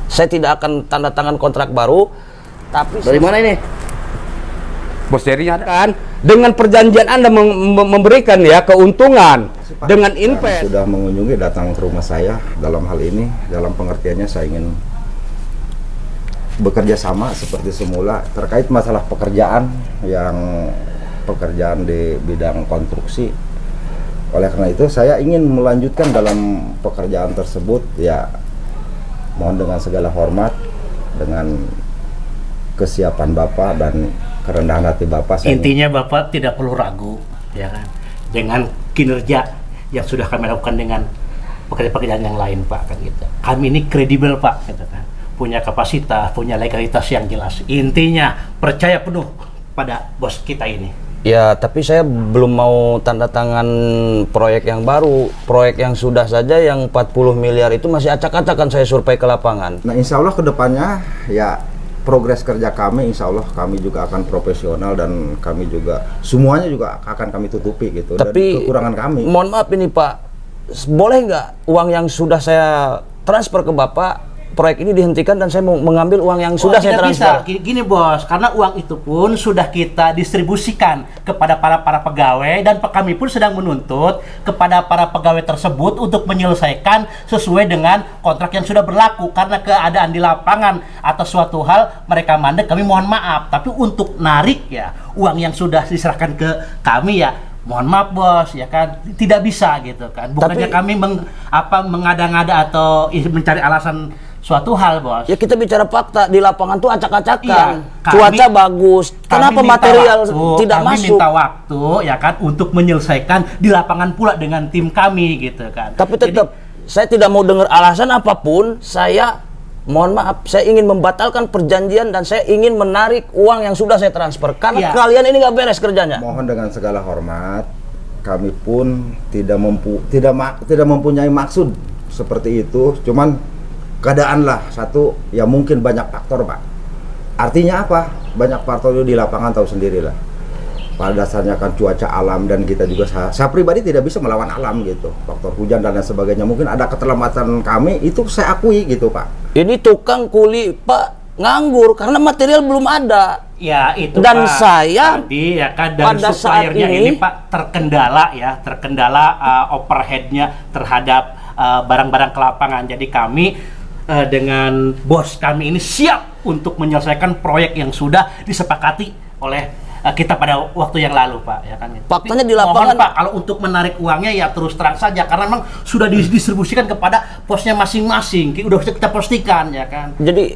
Saya tidak akan tanda tangan kontrak baru, tapi Dari mana ini? Bos Jerry ada kan? Dengan perjanjian Anda memberikan ya keuntungan dengan invest. Sudah mengunjungi, datang ke rumah saya dalam hal ini, dalam pengertiannya saya ingin bekerja sama seperti semula terkait masalah pekerjaan di bidang konstruksi. Oleh karena itu saya ingin melanjutkan dalam pekerjaan tersebut, ya mohon dengan segala hormat, dengan kesiapan Bapak dan kerendahan hati Bapak. Intinya Bapak tidak perlu ragu, ya kan, dengan kinerja yang sudah kami lakukan dengan pekerjaan yang lain, Pak, kan gitu. Kami ini kredibel, Pak, gitu kan, punya kapasitas, punya legalitas yang jelas. Intinya percaya penuh pada bos kita ini. ya, tapi saya belum mau tanda tangan proyek yang baru. Proyek yang sudah saja yang 40 miliar itu masih acak-acakan saya survei ke lapangan. Nah, insya Allah kedepannya ya progres kerja kami, insya Allah kami juga akan profesional dan kami juga semuanya juga akan kami tutupi gitu. Tapi dan kekurangan kami. Mohon maaf ini Pak, boleh nggak uang yang sudah saya transfer ke Bapak, proyek ini dihentikan dan saya mau mengambil uang yang sudah saya transfer? Bisa. Gini bos, karena uang itu pun sudah kita distribusikan kepada para pegawai dan kami pun sedang menuntut kepada para pegawai tersebut untuk menyelesaikan sesuai dengan kontrak yang sudah berlaku. Karena keadaan di lapangan atau suatu hal mereka mandek, kami mohon maaf. Tapi untuk narik ya uang yang sudah diserahkan ke kami ya mohon maaf bos, ya kan, tidak bisa gitu kan. Bukannya kami mengada-ngada atau mencari alasan suatu hal bos. Ya kita bicara fakta, di lapangan tuh acak-acakan. Iya, cuaca bagus. Kenapa material tidak kami masuk? Minta waktu ya kan untuk menyelesaikan di lapangan pula dengan tim kami gitu kan. Tapi tetap saya tidak mau dengar alasan apapun. Saya mohon maaf, saya ingin membatalkan perjanjian dan saya ingin menarik uang yang sudah saya transfer karena kalian ini nggak beres kerjanya. Mohon dengan segala hormat, kami pun tidak mempunyai maksud seperti itu. Cuman keadaan lah satu, ya mungkin banyak faktor Pak. Artinya apa? Banyak faktor itu di lapangan tahu sendirilah. Pada dasarnya kan cuaca alam dan kita juga saya pribadi tidak bisa melawan alam gitu. Faktor hujan dan lain sebagainya. Mungkin ada keterlambatan kami, itu saya akui gitu Pak. Ini tukang kuli Pak nganggur karena material belum ada. Ya itu dan Pak, saya tadi ya kan dan pada saat ini Pak terkendala overheadnya terhadap barang-barang ke lapangan. Jadi kami dengan bos kami ini siap untuk menyelesaikan proyek yang sudah disepakati oleh kita pada waktu yang lalu Pak, ya kan. Faktanya di lapangan mohon Pak, kalau untuk menarik uangnya ya terus terang saja karena memang sudah didistribusikan kepada posnya masing-masing, udah kita pastikan ya kan. Jadi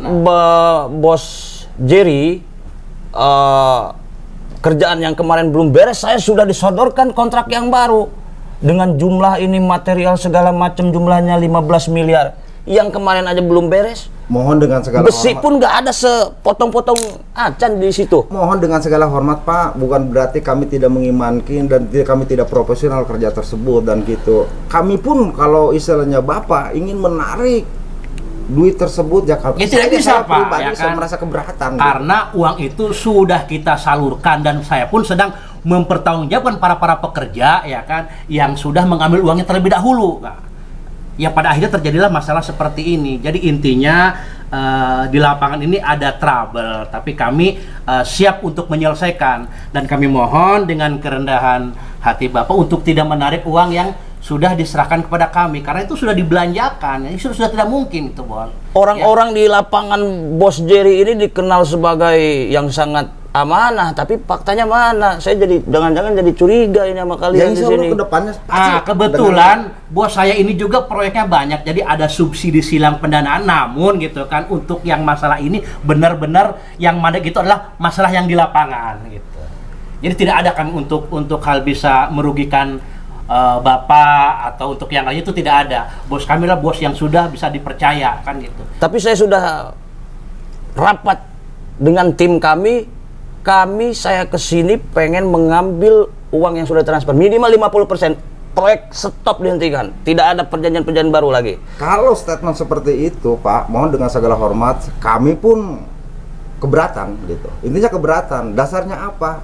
bos Jerry, kerjaan yang kemarin belum beres, saya sudah disodorkan kontrak yang baru dengan jumlah ini material segala macam, jumlahnya 15 miliar. Yang kemarin aja belum beres. Mohon dengan segala besi hormat. Pun nggak ada sepotong-potong acan di situ. Mohon dengan segala hormat Pak, bukan berarti kami tidak mengimankan dan kami tidak profesional kerja tersebut dan gitu. Kami pun kalau istilahnya Bapak ingin menarik duit tersebut ya tidak bisa Pak, pribadi, ya kan? saya merasa keberatan karena gitu. Uang itu sudah kita salurkan dan saya pun sedang mempertanggungjawabkan para pekerja ya kan yang sudah mengambil uangnya terlebih dahulu. Nah, ya pada akhirnya terjadilah masalah seperti ini. Jadi intinya di lapangan ini ada trouble, tapi kami siap untuk menyelesaikan dan kami mohon dengan kerendahan hati Bapak untuk tidak menarik uang yang sudah diserahkan kepada kami karena itu sudah dibelanjakan. Itu sudah tidak mungkin itu, Bos. Orang-orang di lapangan bos Jerry ini dikenal sebagai yang sangat amanah, tapi faktanya mana? Saya jadi jangan-jangan jadi curiga ini sama kalian di sini. Kedepannya kebetulan bos saya ini juga proyeknya banyak, jadi ada subsidi silang pendanaan. Namun gitu kan untuk yang masalah ini benar-benar yang mandek itu adalah masalah yang di lapangan gitu. Jadi tidak ada kami untuk hal bisa merugikan Bapak atau untuk yang lain itu tidak ada. Bos kami lah bos yang sudah bisa dipercaya kan gitu. Tapi saya sudah rapat dengan tim kami. Saya kesini pengen mengambil uang yang sudah transfer minimal 50%. Proyek stop, dihentikan. Tidak ada perjanjian baru lagi. Kalau statement seperti itu Pak, mohon dengan segala hormat, kami pun keberatan gitu. Intinya keberatan. Dasarnya apa?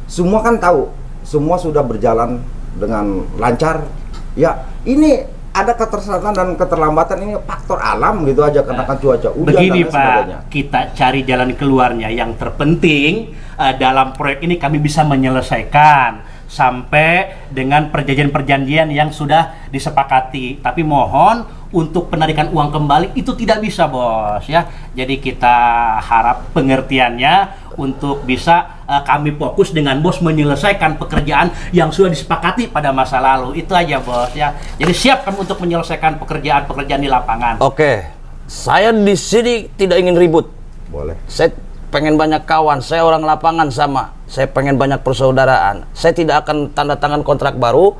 Semua kan tahu, semua sudah berjalan dengan lancar. Ya, ini ada ketersesatan dan keterlambatan ini faktor alam gitu aja karena kan cuaca hujan Begini dan lain Pak, sebagainya. kita cari jalan keluarnya. Yang terpenting dalam proyek ini kami bisa menyelesaikan sampai dengan perjanjian-perjanjian yang sudah disepakati. Tapi mohon untuk penarikan uang kembali itu tidak bisa bos ya. Jadi kita harap pengertiannya untuk bisa kami fokus dengan bos menyelesaikan pekerjaan yang sudah disepakati pada masa lalu. Itu aja bos ya. Jadi siap kami untuk menyelesaikan pekerjaan-pekerjaan di lapangan. Oke, saya di sini tidak ingin ribut. Boleh. Saya pengen banyak kawan, saya orang lapangan sama. Saya pengen banyak persaudaraan. Saya tidak akan tanda tangan kontrak baru,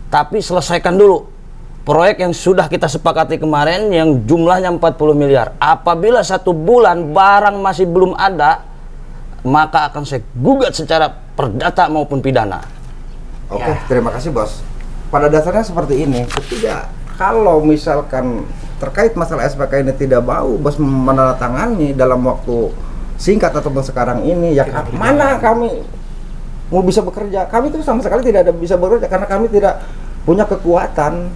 tapi selesaikan dulu proyek yang sudah kita sepakati kemarin yang jumlahnya 40 miliar. Apabila 1 bulan barang masih belum ada, maka akan saya gugat secara perdata maupun pidana. Oke, Ya. terima kasih bos. Pada dasarnya seperti ini, ketika kalau misalkan terkait masalah SPK ini tidak mau bos menandatangani dalam waktu singkat ataupun sekarang ini, ya mana kami mau bisa bekerja? Kami itu sama sekali tidak ada bisa bekerja karena kami tidak punya kekuatan.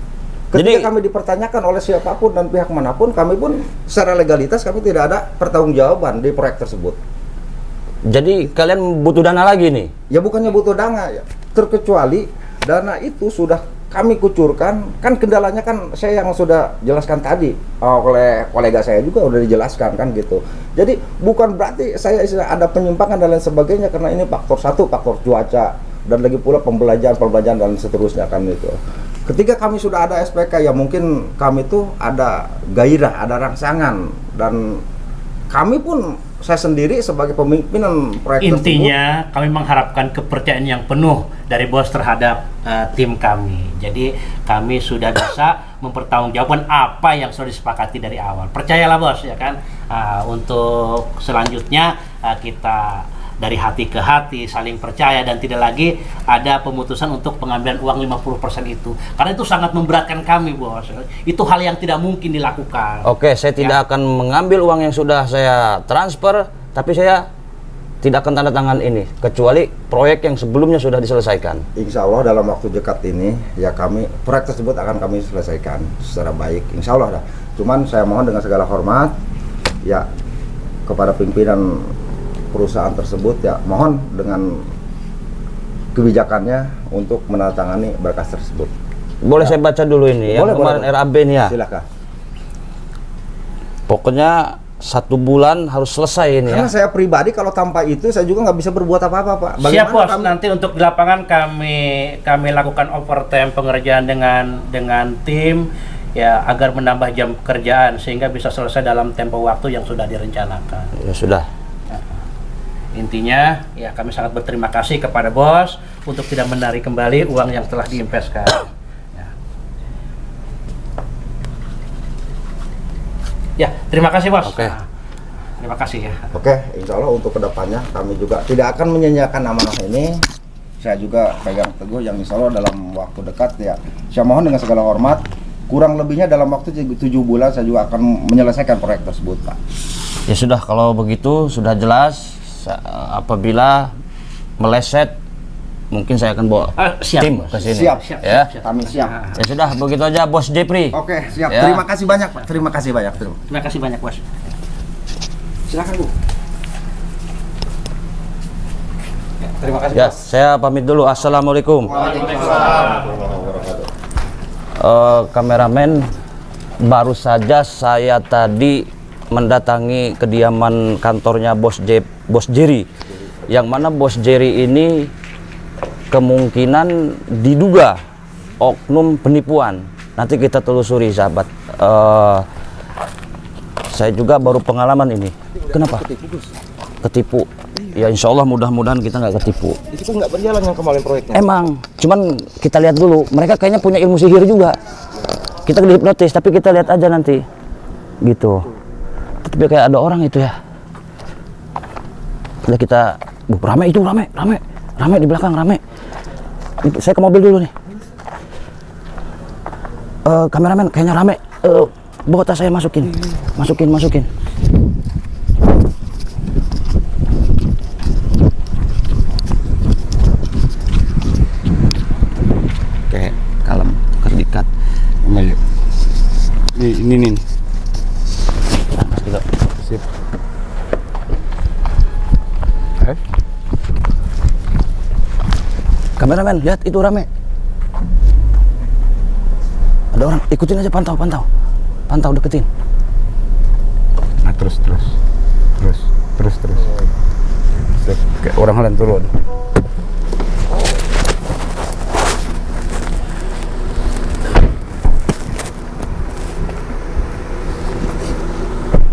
Ketika Jadi- kami dipertanyakan oleh siapapun dan pihak manapun, kami pun secara legalitas kami tidak ada pertanggungjawaban di proyek tersebut. Jadi kalian butuh dana lagi nih? Ya bukannya butuh dana ya, terkecuali dana itu sudah kami kucurkan, kan kendalanya kan saya yang sudah jelaskan tadi oleh kolega saya juga udah dijelaskan kan gitu. Jadi bukan berarti saya ada penyimpangan dan lain sebagainya karena ini faktor satu, faktor cuaca dan lagi pula pembelajaran dan seterusnya kan itu. Ketika kami sudah ada SPK ya mungkin kami tuh ada gairah, ada rangsangan dan kami pun saya sendiri sebagai pemimpinan proyek Intinya kami mengharapkan kepercayaan yang penuh dari bos terhadap tim kami. Jadi kami sudah bisa mempertanggungjawabkan apa yang sudah disepakati dari awal. Percayalah bos ya kan. Untuk selanjutnya kita dari hati ke hati saling percaya dan tidak lagi ada pemutusan untuk pengambilan uang 50% itu. Karena itu sangat memberatkan kami bos. Itu hal yang tidak mungkin dilakukan. Oke, saya tidak akan mengambil uang yang sudah saya transfer, tapi saya tidak akan tanda tangan ini, kecuali proyek yang sebelumnya sudah diselesaikan. Insya Allah dalam waktu dekat ini ya kami proyek tersebut akan kami selesaikan secara baik. Insya Allah dah. Cuman saya mohon dengan segala hormat ya kepada pimpinan perusahaan tersebut ya mohon dengan kebijakannya untuk menandatangani berkas tersebut. Boleh Ya. saya baca dulu ini yang Boleh, kemarin boleh. RAB ini ya. Silakan. Pokoknya 1 bulan harus selesai ini Karena ya. saya pribadi kalau tanpa itu saya juga nggak bisa berbuat apa-apa Pak. Siap bos, kami- nanti untuk di lapangan kami lakukan overtime pengerjaan dengan tim ya agar menambah jam pekerjaan sehingga bisa selesai dalam tempo waktu yang sudah direncanakan. Ya sudah. Intinya ya kami sangat berterima kasih kepada bos untuk tidak menarik kembali uang yang telah diinvestkan. Ya, terima kasih bos. Oke. Terima kasih ya. Oke, insya Allah untuk kedepannya kami juga tidak akan menyanyiakan amanah ini. Saya juga pegang teguh yang insya Allah dalam waktu dekat ya. Saya mohon dengan segala hormat, kurang lebihnya dalam waktu 7 bulan saya juga akan menyelesaikan proyek tersebut Pak. Ya sudah, kalau begitu sudah jelas. Apabila meleset, mungkin saya akan bawa Siap, tim bos. ke sini. Siap, Ya. Kami siap. Ya sudah, begitu aja Bos Jepri. Oke, siap. Ya. Terima kasih banyak Pak. Terima kasih banyak. Terima kasih banyak bos. Silakan Bu. Ya, terima kasih. Ya, saya pamit dulu. Assalamualaikum. Kameramen, baru saja saya tadi mendatangi kediaman kantornya Bos Jerry, yang mana Bos Jerry ini kemungkinan diduga oknum penipuan. Nanti kita telusuri sahabat. Saya juga baru pengalaman ini. Kenapa? Ketipu. Ya insya Allah mudah-mudahan kita nggak ketipu. Itu kok nggak berjalan yang kemarin proyeknya? Emang, cuman kita lihat dulu. Mereka kayaknya punya ilmu sihir juga. Kita dihipnotis, tapi kita lihat aja nanti. Gitu. Tapi kayak ada orang itu ya. Udah kita, rame itu, rame di belakang, rame. Saya ke mobil dulu nih. Kameramen, kayaknya rame. Bawa tas saya masukin. Masukin. Oke, kalem, kerdikat. Ini nih. Nah, Mas Diko. Sip. Kameramen, lihat itu rame. Ada orang, ikutin aja, pantau. Pantau, deketin. Nah, terus. Sip. Kayak orang lain turun.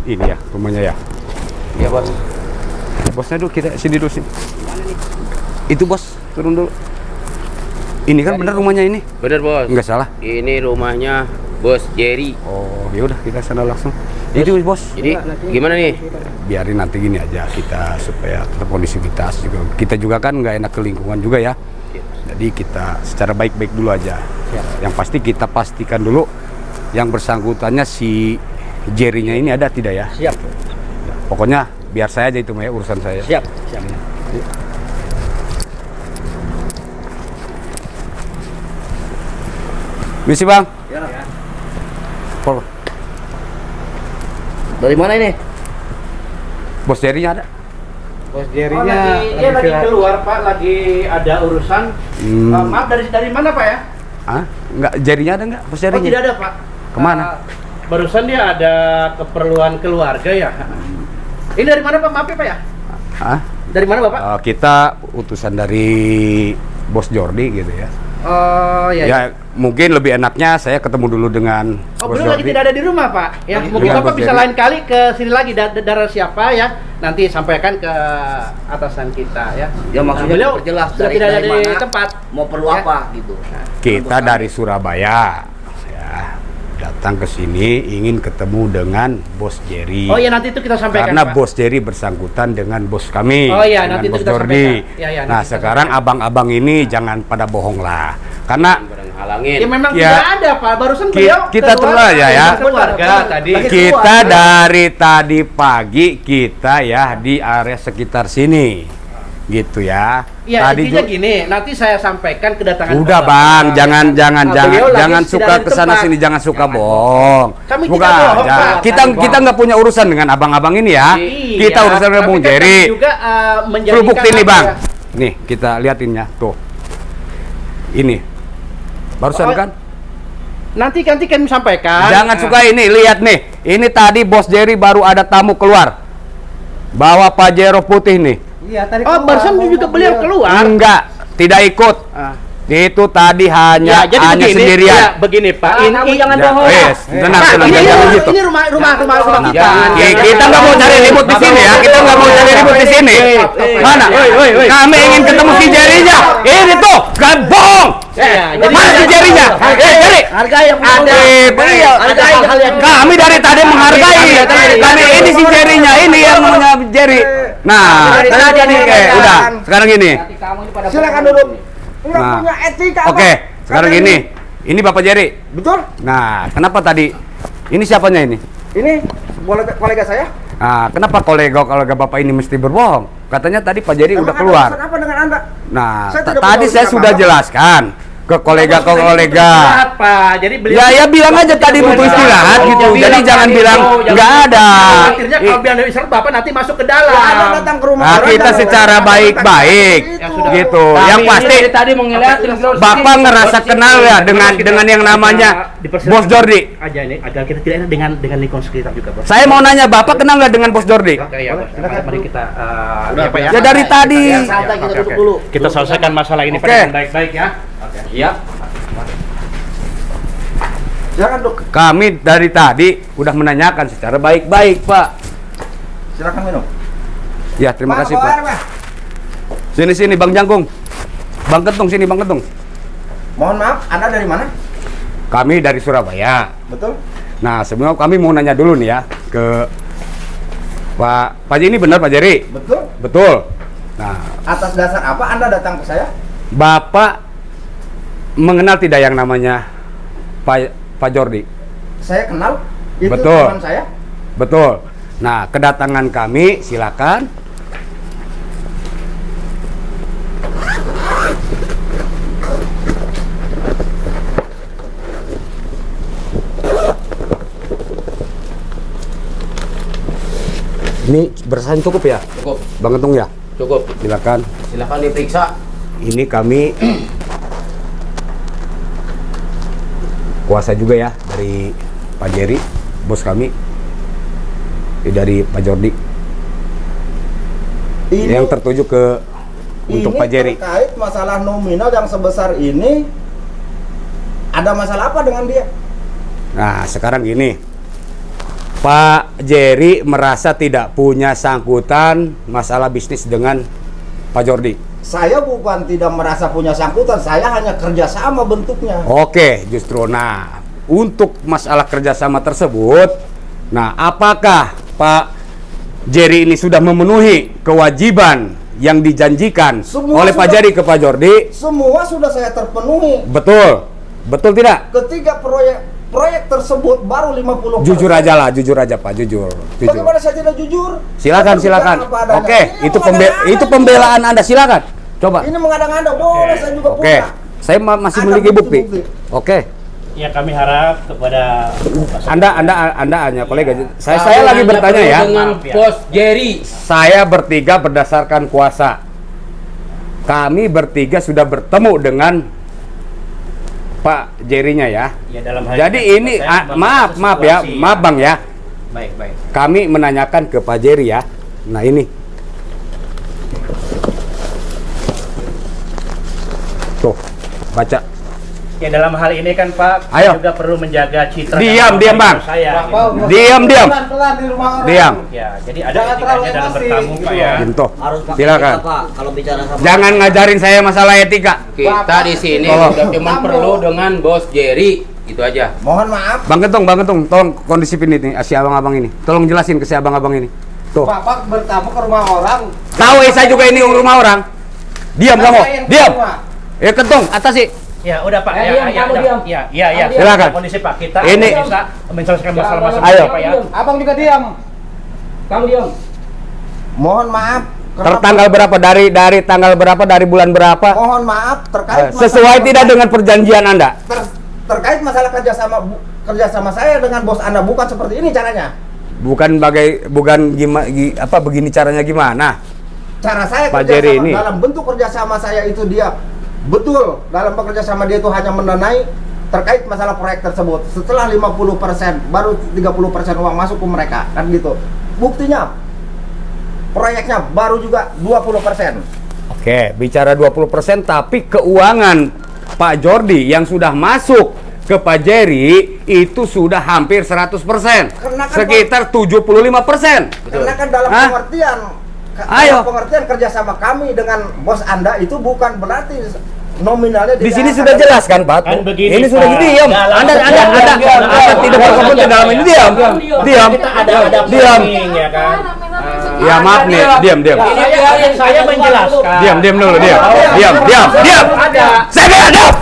Ini ya rumahnya ya. Iya, Bos. Bosnya dulu, kita sini dulu sini. Itu bos, turun dulu. Ini kan benar rumahnya ini? Bener bos. Enggak salah. Ini rumahnya Bos Jerry. Oh, ya udah kita sana langsung. Itu bos. Jadi gimana nih? Biarin nanti gini aja kita supaya tetap kondisivitas juga. Kita juga kan nggak enak ke lingkungan juga ya. Jadi kita secara baik-baik dulu aja. Yang pasti kita pastikan dulu yang bersangkutannya si Jerry-nya ini ada tidak ya? Siap. Pokoknya biar saya aja itu Maya, urusan saya. Siap. Misi bang. Ya. Pol. Dari mana ini? Bos Jerry-nya ada? Oh, dia lagi keluar Pak, lagi ada urusan. Maaf, dari mana Pak ya? Ah, enggak, Jerry-nya ada enggak? Bos Oh, Jerry-nya? tidak ada Pak. Kemana? Barusan dia ada keperluan keluarga ya. Ini dari mana Pak? Maaf ya Pak ya? Ah? Dari mana Bapak? Kita utusan dari Bos Jordi gitu ya. Oh iya. Ya mungkin lebih enaknya saya ketemu dulu dengan Oh, Bos beliau lagi Jordi. tidak ada di rumah Pak. Ya, mungkin Dengan Bapak Bos bisa Jerry. lain kali ke sini lagi dari siapa ya. Nanti sampaikan ke atasan kita ya. Ya, maksudnya beliau diperjelas sudah dari- tidak ada dari di mana, tempat. Mau perlu Ya. apa gitu. Kita dari Surabaya ya, datang ke sini ingin ketemu dengan Bos Jerry. Oh iya, nanti itu kita sampaikan Karena Pak. Bos Jerry bersangkutan dengan bos kami. Oh iya, dengan nanti itu Bos kita Jordi. sampaikan. Ya, ya, Nah nanti kita sekarang abang-abang ini jangan pada bohong lah. Karena Barang halangin. Ya memang Ya. tidak ada Pak. Barusan beliau kita keluar terus aja ya. keluarga tadi. kita dari tadi pagi kita ya di area sekitar sini. Gitu ya. Ya Tadi intinya ju- gini, nanti saya sampaikan kedatangan Udah Bapak. bang, jangan beliau lagi jangan tidak suka ada di kesana tempat. sini, jangan suka bohong. Kami Buka tidak bohong, aja. Pak. Kita nggak punya urusan dengan abang-abang ini ya. Iya, Kita urusan dengan tapi Bung kan kami Jerry. juga menjadikan Perlu bukti nih apa bang. ya? Nih kita liatinnya tuh. Ini barusan Oh, kan. Nanti kami sampaikan. Jangan suka ini, lihat nih. Ini tadi Bos Jerry baru ada tamu keluar. Bawa Pajero putih nih. Iya, tadi Oh, barusan juga beliau keluar. Enggak, tidak ikut. Itu tadi hanya begini, sendirian. ya, begini Pak. kamu jangan Ya, bohong. tenang, Pak, tenang, ini, jangan gitu. ini rumah kita. Kita nggak mau cari ribut di sini ya. Kita nggak mau cari ribut di sini. Mana? Kami ingin ketemu si Jerry-nya. Ini tuh, gak bohong. Mana si Jerry-nya? Jerry. Harga yang Ada beliau. ada hal-hal yang Kami dari tadi menghargai. Kami ini si Jerry-nya, ini yang namanya Jerry. Nah, udah. Sekarang gini. silakan duduk. Enggak Nah, punya etika. Oke, Pak. sekarang Kalian gini. Ini Bapak Jerry. Betul? Nah, kenapa tadi? Ini siapanya ini? Ini kolega saya. Nah, kenapa kolega Bapak ini mesti berbohong? Katanya tadi Pak Jerry udah Emang ada keluar. urusan apa dengan Anda? Nah, Saya tidak tadi punya saya urusan sudah apa-apa. jelaskan ke kolega-kolega. istirahat, Pak. Jadi beliau Ya bilang aja tadi butuh istirahat gitu. Jadi jangan bilang nggak ada. Akhirnya kalau bilang istirahat Bapak nanti masuk ke dalam. Ya, Anda datang ke rumah Nah, orang kita dan secara orang baik-baik datang ke sudah. gitu. Yang pasti tadi mau ngeliatin Bapak ngerasa kenal ya dengan yang namanya Bos Jordi. Aja ini agar kita tidak enak dengan lingkungan sekitar juga, Bos. Saya mau nanya, Bapak kenal nggak dengan Bos Jordi? Oke ya, Bos. Mari kita apa Ya dari tadi. santai kita Oke, duduk oke. dulu. Kita selesaikan masalah ini Oke. dengan baik-baik ya. Iya. Silakan, Dok. Kami dari tadi udah menanyakan secara baik-baik, Pak. Silakan minum. Ya, terima Pak, kasih, bawa Pak. air, Pak. Sini Bang Jangkung. Bang Ketung sini, Bang Ketung. Mohon maaf, Anda dari mana? Kami dari Surabaya. Betul? Nah, sebelumnya kami mau nanya dulu nih ya ke Pak Jerry, ini benar Pak Jerry? Betul. Betul. Nah, Atas dasar apa Anda datang ke saya? Bapak mengenal tidak yang namanya Pak Jordi? Saya kenal. Itu Betul. teman saya. Betul. Nah, kedatangan kami silakan. Ini berdasarkan cukup ya, Cukup, Bang Kentung ya? cukup. Silakan. Silakan diperiksa. Ini kami kuasa juga ya dari Pak Jerry, bos kami, dari Pak Jordi, yang tertuju ke untuk Pak Jerry. Terkait masalah nominal yang sebesar ini, ada masalah apa dengan dia? Nah, sekarang gini, Pak Jerry merasa tidak punya sangkutan masalah bisnis dengan Pak Jordi. Saya bukan tidak merasa punya sangkutan, saya hanya kerjasama bentuknya. Oke, justru nah untuk masalah kerjasama tersebut, nah apakah Pak Jerry ini sudah memenuhi kewajiban yang dijanjikan Semua oleh Pak sudah. Jerry ke Pak Jordi? Semua sudah saya terpenuhi. Betul, betul tidak? Ketiga proyek tersebut baru 50%. Jujur aja lah, jujur aja Pak, jujur. Bagaimana saya tidak jujur? Silakan, Saya silakan. berbicara apa adanya. Oke, Ini itu mengada-ngada itu juga. pembelaan Anda, silakan. Coba. Ini mengada-ngada, boleh saya juga Oke, punya. saya masih Ada memiliki bukti. bukti-bukti. Oke. Ya kami harap kepada Anda hanya kolega. Saya Kalian lagi hanya bertanya perlu ya. Dengan Maaf ya. Bos Jerry. Saya bertiga berdasarkan kuasa. Kami bertiga sudah bertemu dengan Pak Jerry-nya ya. ya dalam hal Jadi ini saya maaf membaca ya, situasi maaf Bang ya. Baik, baik. Kami menanyakan ke Pak Jerry ya. Nah ini. Tuh, baca. Ya dalam hal ini kan Pak, Ayo. juga perlu menjaga citra. Diam, dan diam, nama Bang. baik saya. gitu. Diam. Pelan-pelan di rumah orang. Diam. Ya, jadi ada Jangan terlalu etikanya dalam emosi, bertamu gitu Pak ya. Ginto. Harus pakai Silakan. etika, Pak, kalau bicara sama Jangan ngajarin saya masalah etika. Kita di sini Tolong. udah cuma perlu dengan Bos Jerry. Itu aja. Mohon maaf. Bang Kentung, tolong kondisipin ini si abang-abang ini. Tolong jelasin ke si abang-abang ini. Tuh. Bapak bertamu ke rumah orang. Tahu saya juga ini rumah orang. Diam Kan kamu. saya yang Diam. ketua. Kentung, atas sih. Ya, udah Pak. Diam, kamu udah. diam. Ya. Silakan. Kondisi Pak kita Ini. bisa menyelesaikan masalah-masalah Ayo. ini, Pak ya. Abang juga diam. Kamu diam. Mohon maaf. Tertanggal berapa dari tanggal berapa dari bulan berapa? Mohon maaf terkait Sesuai masalah- tidak dengan perjanjian Anda? terkait masalah kerjasama saya dengan bos Anda bukan seperti ini caranya. Bukan begini caranya gimana? Cara saya Pak Jerry ini. dalam bentuk kerjasama saya itu dia betul dalam bekerja sama dia itu hanya mendanai terkait masalah proyek tersebut. Setelah 50% baru 30% uang masuk ke mereka kan gitu. Buktinya proyeknya baru juga 20%. Oke, bicara 20% tapi keuangan Pak Jordi yang sudah masuk ke Pak Jerry itu sudah hampir 100%. Karena kan Sekitar 75%. Karena kan dalam Hah? pengertian Ayo. dalam pengertian kerjasama kami dengan bos Anda itu bukan berarti nominalnya Di sini tidak sudah akan- jelas kan Pak? Kan begini, Ini sudah Pak. diam. Dalam- Anda Diam. tidak bersekutu di dalam ini diam. Diam. Kita ada Diam. framing, ya kan. Ya maaf nih, diam. Ini biarin saya menjelaskan. Diam dulu, diam. Diam. Ada. Saya bilang diam.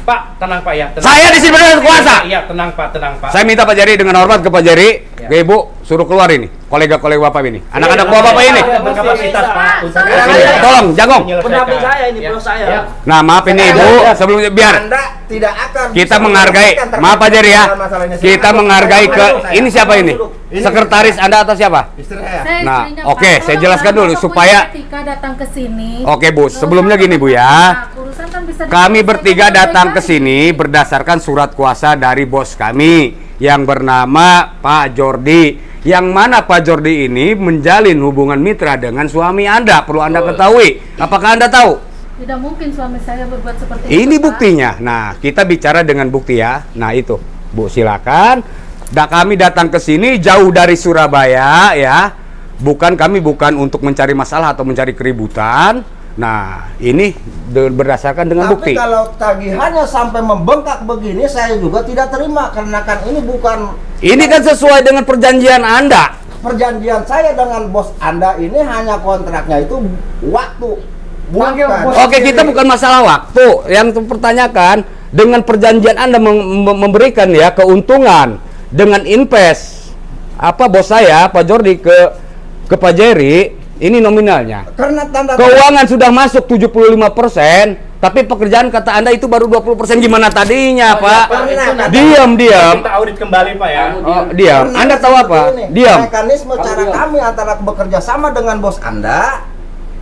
Pak, tenang Pak ya. Tenang. Saya di sini berkuasa. Iya, tenang Pak. Saya minta Pak Jerry dengan hormat ke Pak Jerry, ke Ibu suruh keluar ini, kolega-kolega Bapak ini, anak-anak buah Bapak ini. Berkapasitas Pak. Untuk Tolong, Jagong. Pendamping saya ini, bos saya. Ya. Nah, maaf ini Ibu, sebelumnya biar Anda tidak akan kita bisa menghargai, menyelesaikan maaf Pak Jerry ya, masalah ini. kita Silakan, menghargai ke saya. ini siapa ini? Ini Sekretaris Anda atau siapa? Istri saya. Nah, oke, saya jelaskan dulu supaya- ketika datang ke sini. Oke Bu, sebelumnya gini Bu ya. Kami bertiga datang ke sini berdasarkan surat kuasa dari bos kami yang bernama Pak Jordi. Yang mana Pak Jordi ini menjalin hubungan mitra dengan suami Anda. Perlu Anda ketahui. Apakah Anda tahu? Tidak mungkin suami saya berbuat seperti itu. Ini Pak. buktinya. Nah, kita bicara dengan bukti ya. Nah, itu. Bu, silakan. Kami datang ke sini jauh dari Surabaya ya. Kami bukan untuk mencari masalah atau mencari keributan. Nah, ini berdasarkan dengan bukti. Tapi kalau tagihannya sampai membengkak begini, saya juga tidak terima karena kan ini bukan Ini kan sesuai dengan perjanjian Anda. perjanjian saya dengan bos Anda ini hanya kontraknya itu waktu. Panggil bos. Oke, kita bukan masalah waktu. Yang pertanyakan dengan perjanjian Anda memberikan ya keuntungan dengan invest apa bos saya Pak Jordi ke Pak Jerry ini nominalnya. Karena tanda Keuangan sudah masuk 75%, Tapi pekerjaan kata Anda itu baru 20%, gimana tadinya, Pak? pernah. Diam. Kita audit kembali Pak ya. Oh, diam. Anda tahu apa? Ini, Diam. Mekanisme cara kami antara bekerja sama dengan bos Anda,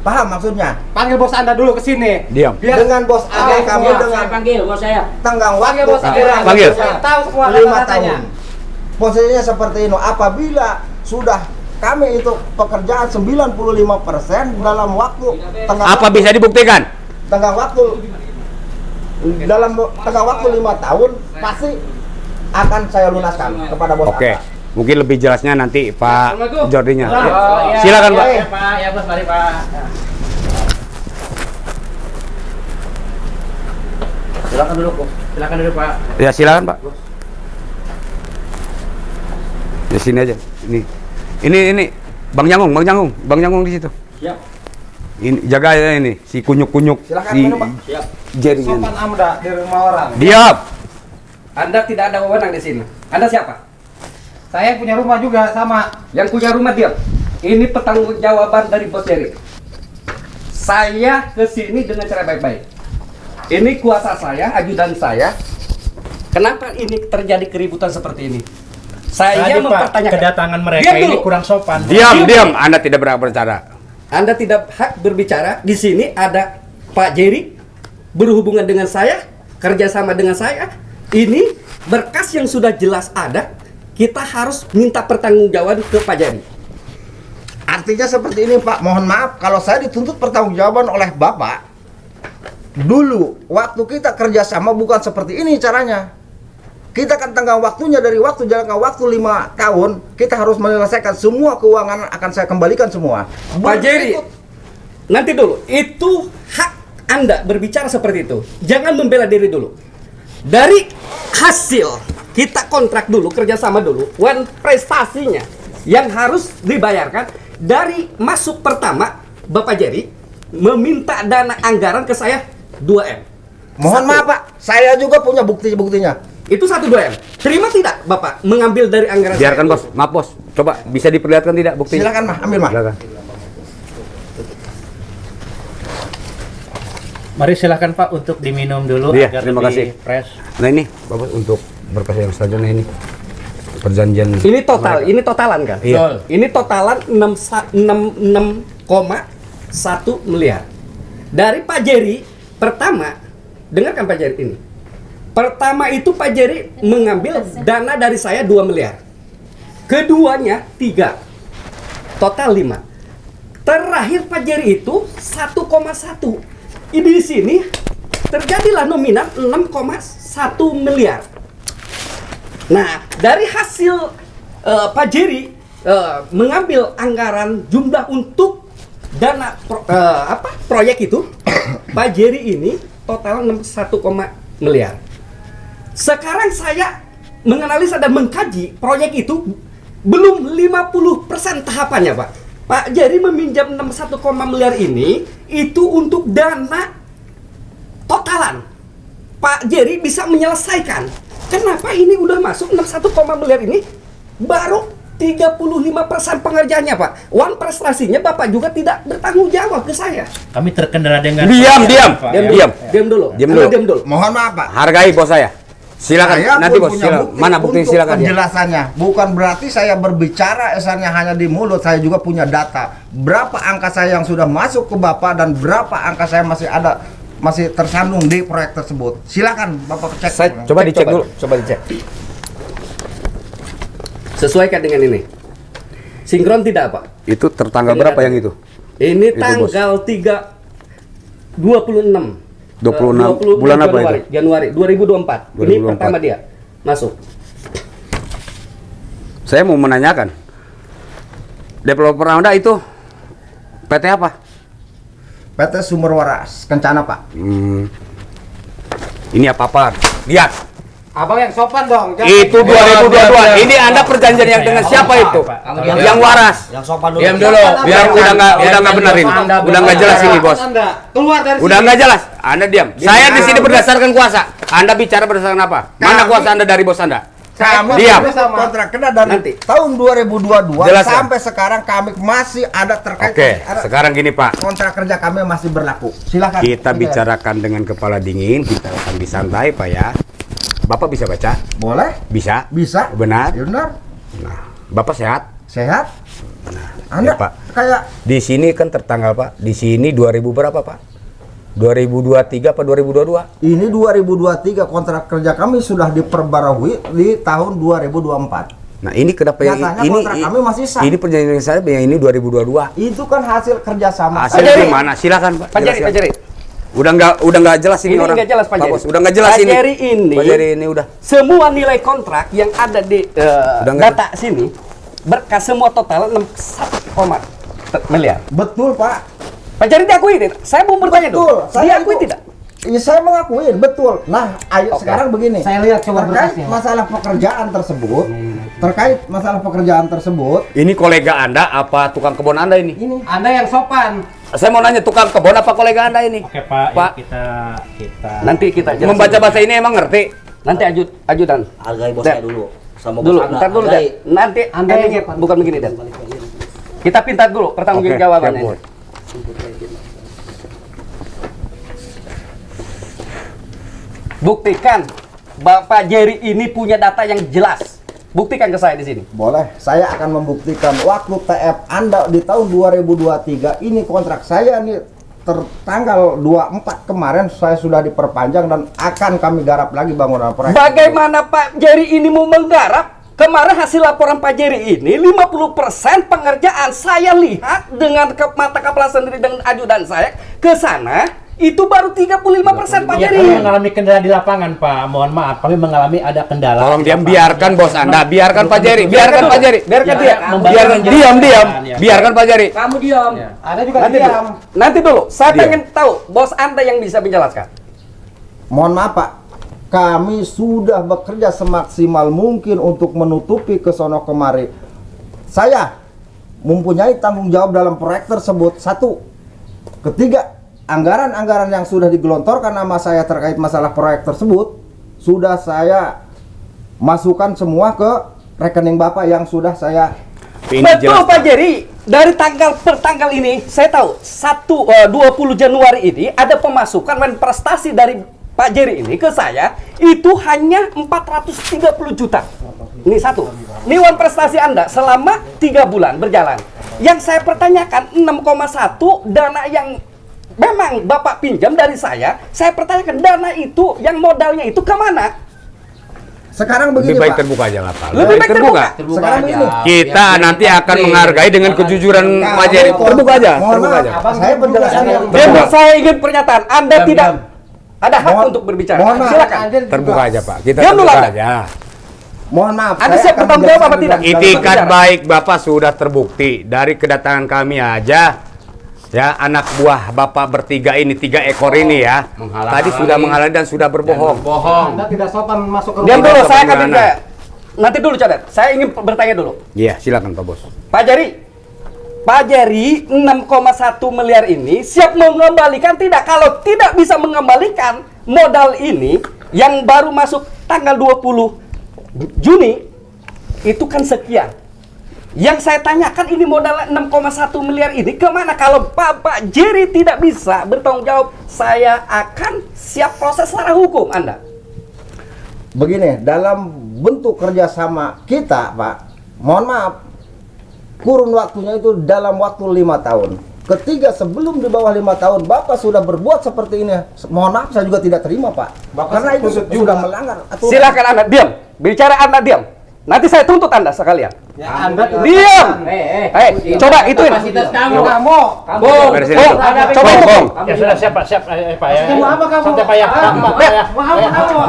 paham maksudnya? Panggil bos Anda dulu ke sini. Diam. Dengan bos Anda kami dengan Saya panggil bos saya. tenggang Panggil waktu bos Anda. Panggil. Saya tahu semua 5 kata-katanya. tahun. Posisinya seperti ini. Apabila sudah kami itu pekerjaan 95% dalam waktu Apa bisa dibuktikan? tenggang waktu dalam tenggang waktu 5 tahun pasti akan saya lunaskan kepada bos Oke. Anda. Mungkin lebih jelasnya nanti Pak Jordinya. Ya, Silakan, Pak. Ya, Pak. Ya, bos, mari, Pak. Silakan dulu, Bos. Silakan dulu, Pak. Ya, silakan, Pak. Di sini aja. Ini Bang Janggung di situ. Siap. Ini jaga ya ini si kunyuk-kunyuk Silakan, si minum, Pak. Siap. Jerry. Sopan Amda di rumah orang. Diam. Anda tidak ada wewenang di sini. Anda siapa? Saya punya rumah juga sama. Yang punya rumah diam. Ini pertanggungjawaban dari Bos Jerry. Saya ke sini dengan cara baik-baik. Ini kuasa saya, ajudan saya. Kenapa ini terjadi keributan seperti ini? Saya Tadi, Pak, mempertanyakan. kedatangan mereka Diam ini dulu. kurang sopan. Diam. Anda tidak berhak berbicara. Anda tidak hak berbicara. Di sini ada Pak Jerry berhubungan dengan saya, kerjasama dengan saya. Ini berkas yang sudah jelas ada. Kita harus minta pertanggungjawaban ke Pak Jerry. Artinya seperti ini, Pak. Mohon maaf kalau saya dituntut pertanggungjawaban oleh Bapak. Dulu waktu kita kerjasama bukan seperti ini caranya. Kita kan tenggang waktunya dari waktu jangka waktu 5 tahun, kita harus menyelesaikan semua keuangan akan saya kembalikan semua. Pak Jerry, nanti dulu, itu hak Anda berbicara seperti itu. Jangan membela diri dulu. Dari hasil kita kontrak dulu, kerjasama dulu, prestasinya yang harus dibayarkan dari masuk pertama, Bapak Jerry meminta dana anggaran ke saya 2M. Mohon maaf, Pak. Saya juga punya bukti-buktinya. Itu 1-2M. Terima tidak Bapak mengambil dari anggaran Biarkan, saya? Bos. Maaf, Bos. Coba bisa diperlihatkan tidak buktinya? Silakan, Mah. Ambil, Mah. Silakan. Mari silakan Pak untuk diminum dulu Iya, agar terima lebih kasih. fresh. Nah ini, Bapak untuk berkas yang selanjutnya ini. Perjanjian. Ini total, ini totalan kan? Iya. Ini totalan 6,1 miliar. Dari Pak Jerry, pertama, dengarkan Pak Jerry ini. Pertama itu Pak Jerry mengambil dana dari saya 2 miliar. Keduanya 3. Total 5. Terakhir Pak Jerry itu 1,1. Di sini terjadilah nominal 6,1 miliar. Nah, dari hasil Pak Jerry mengambil anggaran jumlah untuk dana proyek itu, Pak Jerry ini total 1 miliar. Sekarang saya menganalisa dan mengkaji proyek itu belum 50% tahapannya, Pak. Pak Jerry meminjam 61 miliar ini itu untuk dana totalan. Pak Jerry bisa menyelesaikan. Kenapa ini udah masuk 61 miliar ini baru 35% pengerjaannya, Pak. Uang prestasinya Bapak juga tidak bertanggung jawab ke saya. Kami terkendala dengan Diam. Pak. Diam dulu. Diam Anda dulu. diam dulu. Mohon maaf, Pak. Hargai bos saya. Silakan. Saya Nanti pun Bos, punya silakan. bukti Mana bukti untuk silakan ya. penjelasannya. Bukan berarti saya berbicara esannya hanya di mulut. Saya juga punya data. Berapa angka saya yang sudah masuk ke Bapak dan berapa angka saya masih tersandung di proyek tersebut. Silakan Bapak cek. Coba dicek dulu. Coba dicek. Sesuaikan dengan ini. Sinkron tidak, Pak? Itu tertanggal Ini berapa data. yang itu? Ini Itu, Bos. tanggal 26 26 bulan apa itu? Januari 2024. Ini 2024. pertama dia masuk. Saya mau menanyakan. Developer Anda itu PT apa? PT Sumber Waras Kencana, Pak. Ini apa-apa? Lihat. Abang yang sopan dong. Itu 2022. Ini Anda perjanjian yang dengan siapa itu? Yang waras. Yang sopan dulu. Diam dulu. Biar udah nggak benar ini. Udah nggak jelas ini, Bos. Anda keluar dari Udah sini. nggak jelas. Anda diam. Saya di sini berdasarkan kuasa. Anda bicara berdasarkan apa? Mana Kami- kuasa Anda dari bos Anda? Kami Diam. kontrak kerja dari Nanti. tahun 2022 Jelaskan. sampai sekarang kami masih ada terkait Oke, ada sekarang gini Pak. kontrak kerja kami masih berlaku. Silakan. Kita bicarakan dengan kepala dingin, kita akan disantai Pak ya. Bapak bisa baca? Boleh? Bisa? Bisa. Benar? Ya benar. Nah, Bapak sehat? Sehat? Ya, Anda Pak. kayak Di sini kan tertanggal Pak. Di sini 2000 berapa Pak? 2023 apa 2022? ini 2023 kontrak kerja kami sudah diperbarui di tahun 2024. Nah ini kenapa yang Nyatanya ini kontrak kami masih sah. ini perjanjian saya yang ini 2022. Itu kan hasil kerjasama. Hasil Jerry. di mana? Silakan Pak. Pak Jerry, jelaskan. Pak Jerry. Udah nggak jelas ini, Ini orang. nggak jelas, Pak Jerry. Bos, udah nggak jelas Pak ini. Jerry ini- Pak Jerry ini udah. Semua nilai kontrak yang ada di nggak- data sini berkas semua total 61 miliar. Betul, Pak. Pak Jerry diakui tidak? Saya mau bertanya Betul. dulu. Diakui itu- tidak? Iya, saya mengakui, betul. Nah, ayo Oke. sekarang begini. Saya lihat coba terkait berkasnya. masalah pekerjaan tersebut, Ini kolega Anda apa tukang kebun Anda ini? Anda yang sopan. Saya mau nanya tukang kebun apa kolega Anda ini? Oke Pak, Pak. kita Nanti kita jelasin. Membaca bahasa ini emang ngerti? Nanti ajudan. Hargai bos Dan- saya dulu. Sama Dulu, bos Anda, ntar dulu Dan. hargai. Nanti Anda endingnya yang- bukan begini Dan. Kita pintar dulu pertanggung Oke, jawabannya. siap, Bos. Buktikan Bapak Jerry ini punya data yang jelas. Buktikan ke saya di sini. boleh. Saya akan membuktikan waktu TF Anda di tahun 2023 ini kontrak saya ini tertanggal 24 kemarin saya sudah diperpanjang dan akan kami garap lagi bangunan proyek. Bagaimana Pak Jerry ini mau menggarap? Kemarin hasil laporan Pak Jerry ini 50% pengerjaan saya lihat dengan mata kepala sendiri dengan ajudan saya ke sana itu baru 35% Pak Ya, Jerry. kami mengalami kendala di lapangan, Pak. Mohon maaf, kami mengalami ada kendala. Tolong di diam, lapangan. biarkan bos Anda, biarkan Pak Jerry, biarkan Pak Jerry. Biarkan Ya, dia. membantu Biarkan menjelaskan. diam, Ya. biarkan Pak Jerry. Kamu diam. Ya. Anda juga Nanti diam. dulu. Nanti dulu. Saya Diam. pengen tahu bos Anda yang bisa menjelaskan. Mohon maaf Pak, kami sudah bekerja semaksimal mungkin untuk menutupi kesono kemari. Saya mempunyai tanggung jawab dalam proyek tersebut. Satu, ketiga, anggaran-anggaran yang sudah digelontorkan nama saya terkait masalah proyek tersebut sudah saya masukkan semua ke rekening Bapak yang sudah saya. Ini Betul jelas, Pak Jerry. Dari tanggal per tanggal ini saya tahu 20 Januari ini ada pemasukan dan prestasi dari Pak Jerry ini ke saya itu hanya 430 juta. Ini satu. Ini uang prestasi Anda selama 3 bulan berjalan. Yang saya pertanyakan 6,1 dana yang memang Bapak pinjam dari saya pertanyakan dana itu yang modalnya itu kemana? Sekarang Lebih begini baik Pak. terbuka aja lah Pak. Lebih baik terbuka. Sekarang begini. Kita nanti akan menghargai dengan kejujuran Pak Jerry. Terbuka aja, Mohon terbuka maaf, aja. saya penjelasan yang Diam, saya ingin pernyataan. Anda Diam, tidak diam. ada hak Mohon- untuk berbicara. mohon maaf. Silakan. Terbuka aja Pak. Kita Diam dulu, terbuka Anda. aja. Mohon maaf. Anda saya siap akan bertanggung jawab apa menjelaskan tidak? dalam- Itikat Bicara. baik Bapak sudah terbukti dari kedatangan kami aja. Ya, anak buah Bapak bertiga ini, 3 ekor ini ya. Tadi sudah menghalangi dan sudah berbohong. Anda tidak sopan masuk ke Diam rumah. dulu, saya akan Bagaimana? bicara. Nanti dulu catat. Saya ingin bertanya dulu. Iya, silakan Pak Bos. Pak Jerry 6,1 miliar ini siap mengembalikan tidak? Kalau tidak bisa mengembalikan modal ini yang baru masuk tanggal 20 Juni itu kan sekian. Yang saya tanyakan ini modal 6,1 miliar ini kemana? Kalau Pak Jerry tidak bisa bertanggung jawab, saya akan siap proses secara hukum Anda. Begini, dalam bentuk kerjasama kita, Pak, mohon maaf, kurun waktunya itu dalam waktu 5 tahun. Ketiga, sebelum di bawah 5 tahun, Bapak sudah berbuat seperti ini. Mohon maaf, saya juga tidak terima, Pak. Karena itu sudah melanggar aturan. Silakan Anda diam. Bicara Anda diam. Nanti saya tuntut Anda sekalian. Ya, Anda tidak Diam. Coba ituin. Kapasitas kamu. Kamu. Bung, Beresin Bung, itu. coba Bung, itu. Bung. Ya sudah, siap Pak, siap. Pak ya. Mau apa kamu? Santai Pak ya. Pak ya. Mau apa kamu?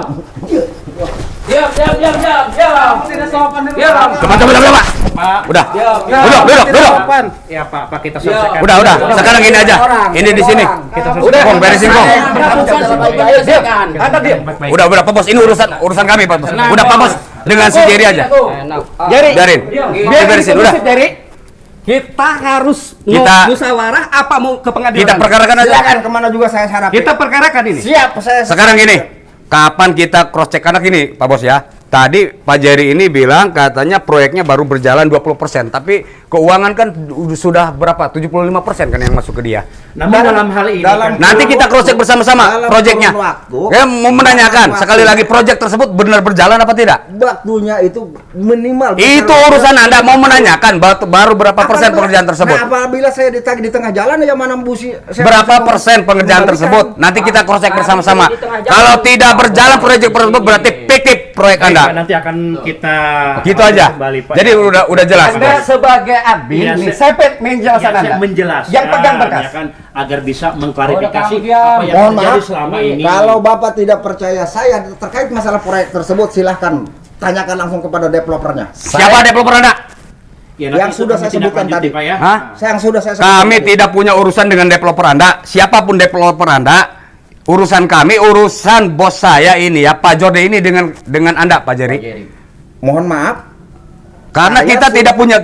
Diam. Tidak sopan di Diam. rumah. Coba Pak. Pak. Udah. Tidak Duduk. sopan. Ya Pak, kita selesaikan. Udah. Sekarang ini aja. Ini di sini. Kita Udah. Kong, beresin Kong. Selesaikan. Anda diam. Baik-baik. Udah Pak Bos, ini urusan kami Pak Bos. Udah Pak Bos, dengan si Jerry aja. Jerry. Biarin. Biar Beresin, udah. Jerry. Kita harus musyawarah apa mau ke pengadilan? Kita perkarakan aja. Silakan kemana juga saya harapi. Kita perkarakan ini. Siap, saya. Sekarang gini, kapan kita cross check anak ini, Pak Bos ya? Tadi Pak Jerry ini bilang katanya proyeknya baru berjalan 20%, tapi keuangan kan sudah berapa? 75% kan yang masuk ke dia. Namun dalam hal ini kan, Nanti kita cross check bersama-sama dalam proyeknya. kurun waktu. Ya mau menanyakan sekali lagi proyek tersebut benar berjalan apa tidak? Waktunya itu minimal. Itu urusan Anda, mau menanyakan baru berapa persen pengerjaan tersebut? Nah, apabila saya ditagih di tengah jalan ya mana busi. Berapa persen pengerjaan tersebut? Nanti kita cross check bersama-sama. Kalau tidak berjalan proyek tersebut berarti fiktif proyek Anda. nanti akan kita Gitu aja. kembali, Pak. Jadi udah jelas. Anda sebagai admin, Ya, nih, saya- saya menjelaskan Ya, saya Anda. menjelaskan Yang pegang berkas. ya kan, agar bisa mengklarifikasi Oh, udah kamu apa yang Mohon terjadi maaf, selama ini. kalau Bapak tidak percaya saya terkait masalah proyek tersebut, silahkan tanyakan langsung kepada developernya. Siapa developer Anda? Ya, nanti yang itu sudah kami saya tindak sebutkan lanjuti, tadi. Pak, ya. Hah? Yang sudah saya Kami sebutkan tidak punya urusan dengan developer Anda. Siapapun developer Anda, urusan kami, urusan bos saya ini ya, Pak Jorde ini dengan Anda, Pak Jerry. tadi. Mohon maaf. Karena Saya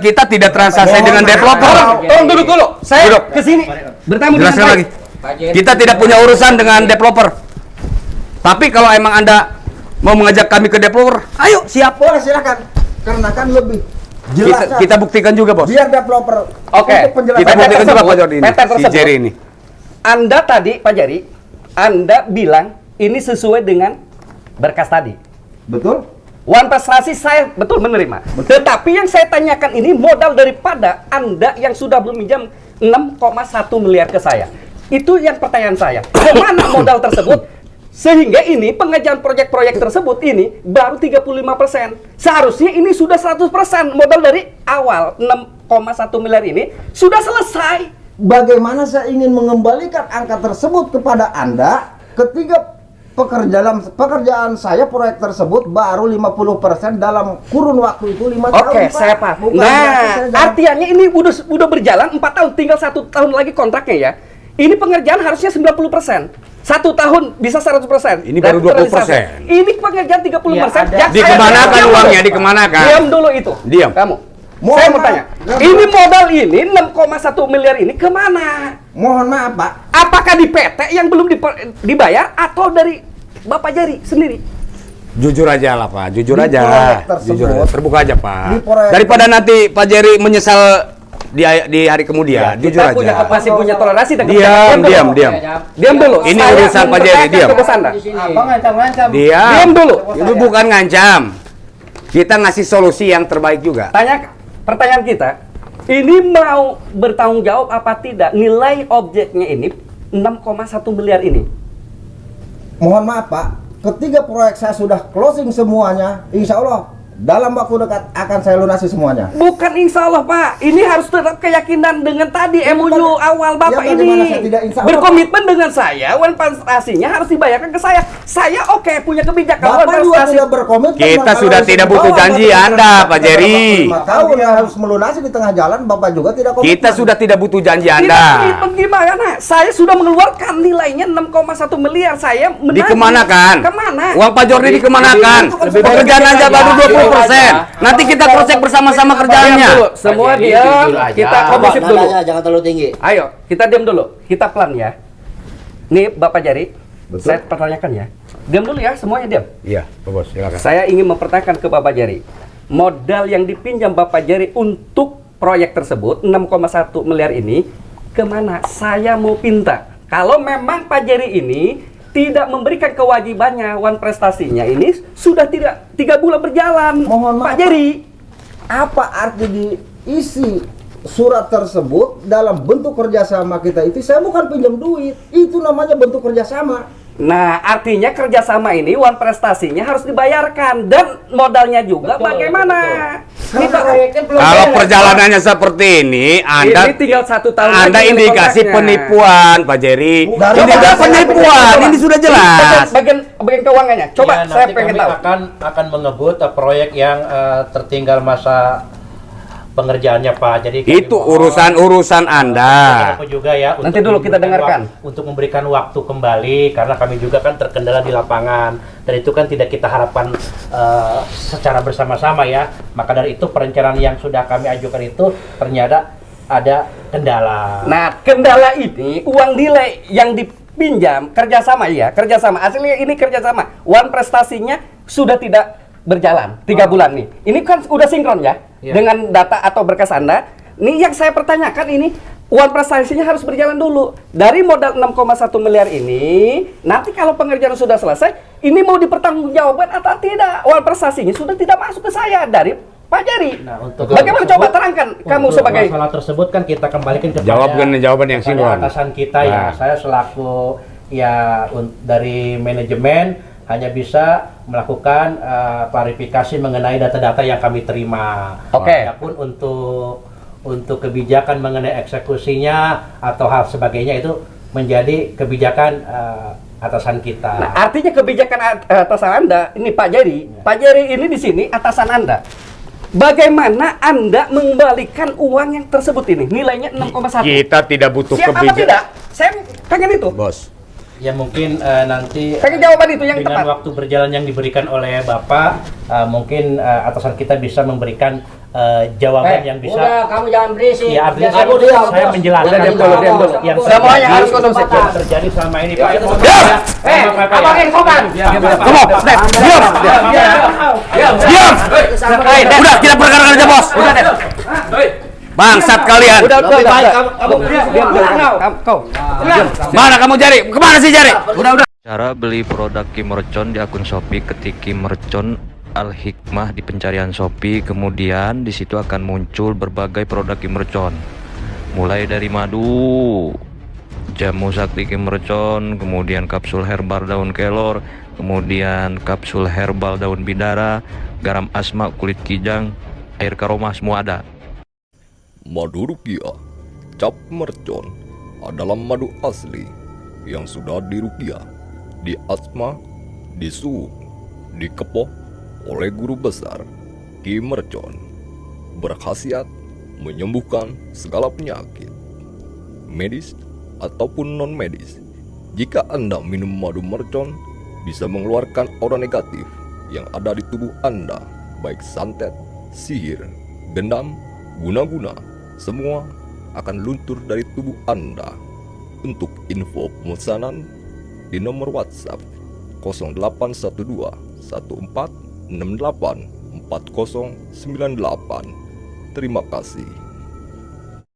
kita tidak transaksi Mohon dengan maaf. developer. Tolong duduk dulu. Saya Duduk. kesini bertamu dengan Jelaskan baik. lagi. Pak Jerry. Kita tidak punya urusan dengan developer. Tapi kalau emang Anda mau mengajak kami ke developer, ayo siap. Boleh silakan. Karena kan lebih jelas. Kita buktikan juga, Bos. biar developer. Oke. Untuk penjelasan. Kita buktikan juga tersebut, Pak Jorde ini, PT si tersebut. Jerry ini. Anda tadi, Pak Jerry, Anda bilang ini sesuai dengan berkas tadi. Betul? Wan prestasi saya betul menerima. Tetapi yang saya tanyakan ini modal daripada Anda yang sudah meminjam 6,1 miliar ke saya. Itu yang pertanyaan saya. Kemana modal tersebut? Sehingga ini pengerjaan proyek-proyek tersebut ini baru 35%. Seharusnya ini sudah 100% modal dari awal 6,1 miliar ini sudah selesai. Bagaimana saya ingin mengembalikan angka tersebut kepada Anda ketika pekerjaan saya proyek tersebut baru 50% dalam kurun waktu itu 5 tahun. Oke, Pak. saya paham. Bukan berarti saya Nah, jangan- artinya ini udah berjalan 4 tahun, tinggal 1 tahun lagi kontraknya ya. Ini pengerjaan harusnya 90%. 1 tahun bisa 100%. Ini Dan baru 20%. Ini pengerjaan 30%. Ya, ada. Yang saya Dikemanakan tanya- uangnya, dikemanakan? Diam dulu itu. Diam. Kamu. Mohon Saya mau maaf. tanya. Mohon Ini maaf. modal ini 6,1 miliar ini kemana? Mohon maaf, Pak. Apakah di PT yang belum dibayar atau dari Bapak Jerry sendiri? Jujur aja lah, Pak. Jujur Di aja. proyek tersebut, Jujur aja. Terbuka aja, Pak. di proyek Daripada nanti Pak Jerry menyesal di hari kemudian. Jujur Kita punya aja. masih punya toleransi dan Diam, dulu. diam. Diam dulu. Ini Saya urusan Pak Jerry, mempertanyakan diam. tugas Anda. Di sini. Apa ngancam-ngancam? Diam dulu. Itu bukan ngancam. Kita ngasih solusi yang terbaik juga. Pertanyaan kita, ini mau bertanggung jawab apa tidak nilai objeknya ini 6,1 miliar ini? Mohon maaf, Pak. Ketika proyek saya sudah closing semuanya, insya Allah dalam waktu dekat akan saya lunasi semuanya. Bukan insya Allah, Pak. Ini harus tetap keyakinan dengan tadi MOU awal Bapak Ya, bagaimana ini. saya tidak insya Allah, Berkomitmen dengan saya, uang prestasinya harus dibayarkan ke saya. Saya oke punya kebijakan uang Bapak juga prestasi. tidak berkomitmen. Kita kalau sudah saya tidak di butuh bawah, janji Bapak Anda, tidak- Pak Jerry. 5 tahun yang harus melunasi di tengah jalan, Bapak juga tidak komitmen. Kita sudah tidak butuh janji Tidak Anda. komitmen gimana? Saya sudah mengeluarkan nilainya 6,1 miliar. Saya menagih. Dikemanakan? Kemana? Uang Pak Jordi dikemanakan? Lebih- Pekerjaan aja baru 20%. Nanti kita cross check bersama-sama kerjaannya. Dulu, semua Pak Jerry, diam. jujur aja. Kita Coba, kondusif dulu. Nadanya jangan terlalu tinggi. Ayo, kita diam dulu. Kita pelan ya. Nih Bapak Jerry, Betul. saya pertanyakan ya. Diam dulu ya, semuanya diam. Iya, Pak Bos, silakan. Saya ingin mempertanyakan ke Bapak Jerry. Modal yang dipinjam Bapak Jerry untuk proyek tersebut 6,1 miliar ini kemana? Saya mau pinta. Kalau memang Pak Jerry ini tidak memberikan kewajibannya, wan prestasinya ini sudah tidak 3 bulan berjalan. Mohon maaf, Pak Jerry. Apa arti diisi surat tersebut dalam bentuk kerjasama kita itu? Saya bukan pinjam duit, itu namanya bentuk kerjasama. Nah, artinya kerjasama ini uang prestasinya harus dibayarkan dan modalnya juga bagaimana? Ini Pak, Kalau perjalanannya seperti ini, Anda ini tinggal 1 tahun Anda lagi indikasi kontraknya. penipuan, Pak Jerry. Dari Ini mana? penipuan, ini sudah jelas. Bagian keuangannya. Coba Ya, saya nanti pengen kami tahu. akan mengebut proyek yang tertinggal masa pengerjaannya, Pak. Jadi kami Itu mohon- urusan Anda. Aku juga ya Nanti dulu kita dengarkan. untuk memberikan waktu kembali karena kami juga kan terkendala di lapangan dan itu kan tidak kita harapkan secara bersama-sama ya. Maka dari itu perencanaan yang sudah kami ajukan itu ternyata ada kendala. Nah, kendala ini uang nilai yang dipinjam kerjasama ya, kerjasama. Aslinya ini kerjasama. Uang prestasinya sudah tidak berjalan 3 bulan nih. Ini kan udah sinkron ya dengan data atau berkas Anda. Nih yang saya pertanyakan ini uang prestasinya harus berjalan dulu. Dari modal 6,1 miliar ini, nanti kalau pengerjaan sudah selesai, ini mau dipertanggungjawabkan atau tidak? Uang prestasinya sudah tidak masuk ke saya dari Pak Jerry. Nah, untuk bagaimana coba terangkan kamu untuk sebagai masalah tersebut kan kita kembalikan kepada Jawaban yang kepada sinkron. atasan kita ya. Nah. Saya selaku dari manajemen hanya bisa melakukan klarifikasi mengenai data-data yang kami terima. Oke. Adapun untuk kebijakan mengenai eksekusinya atau hal sebagainya itu menjadi kebijakan atasan kita. Nah, artinya kebijakan atasan Anda ini Pak Jerry. Pak Jerry ini di sini atasan Anda. Bagaimana Anda mengembalikan uang yang tersebut ini? Nilainya 6,1. Kita tidak butuh Siap apa kebijakan. tidak? Saya pengen itu. Bos. Ya mungkin nanti Pengen jawaban itu yang dengan tepat. waktu berjalan yang diberikan oleh Bapak, mungkin atasan kita bisa memberikan jawaban yang bisa. Udah, kamu jangan berisik. Ya artinya Kamu diam, saya bos. menjelaskan Udah, diam dulu, diam dulu. yang Semuanya harus konsumsi. yang terjadi selama ini Pak. Abang yang sopan. Kamu, diam. Udah, kita perkarakan aja, Bos. Udah deh. Bangsat kalian. Udah, Lebih baik udah. kamu Diam, kau. Mana kamu Jari? Kemana sih Jari? Udah. Cara beli produk Kimercon di akun Shopee, ketik Kimercon Al Hikmah di pencarian Shopee, kemudian di situ akan muncul berbagai produk Kimercon. Mulai dari madu, jamu sakti Kimercon, kemudian kapsul herbal daun kelor, kemudian kapsul herbal daun bidara, garam asma, kulit kijang, air karoma, semua ada. Madu rukiah cap mercon adalah madu asli yang sudah dirukiah, diasma, disuuk, dikepoh oleh guru besar Ki Mercon, berkhasiat menyembuhkan segala penyakit medis ataupun non medis. Jika Anda minum madu mercon, bisa mengeluarkan aura negatif yang ada di tubuh Anda, baik santet, sihir, gendam, guna-guna, semua akan luntur dari tubuh Anda. Untuk info pemesanan di nomor WhatsApp 0812 1468 4098. Terima kasih.